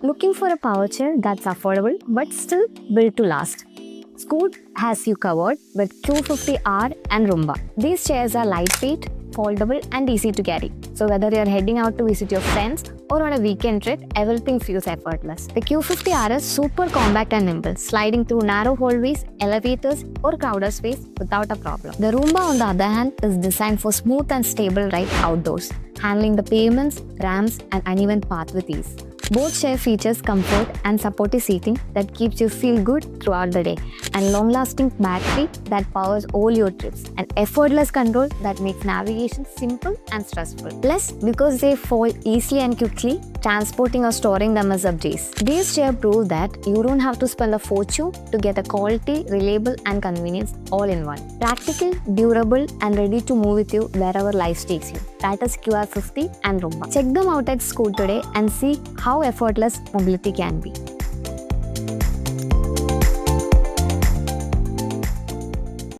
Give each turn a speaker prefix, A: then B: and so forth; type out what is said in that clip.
A: Looking for a power chair that's affordable but still built to last? Scoot has you covered with Q50 R and Rumba. These chairs are lightweight, foldable and easy to carry. So whether you're heading out to visit your friends or on a weekend trip, everything feels effortless. The Q50 R is super compact and nimble, sliding through narrow hallways, elevators or crowded space without a problem. The Rumba on the other hand is designed for smooth and stable ride outdoors, handling the pavements, ramps and uneven path with ease. Both share features comfort and supportive seating that keeps you feel good throughout the day, and long-lasting battery that powers all your trips, and effortless control that makes navigation simple and stressful. Plus, because they fold easily and quickly, transporting or storing them is a breeze. These chairs prove that you don't have to spend a fortune to get a quality, reliable and convenience all in one. Practical, durable and ready to move with you wherever life takes you. That is Q50 and Rumba. Check them out at Scoot today and see how effortless mobility can be.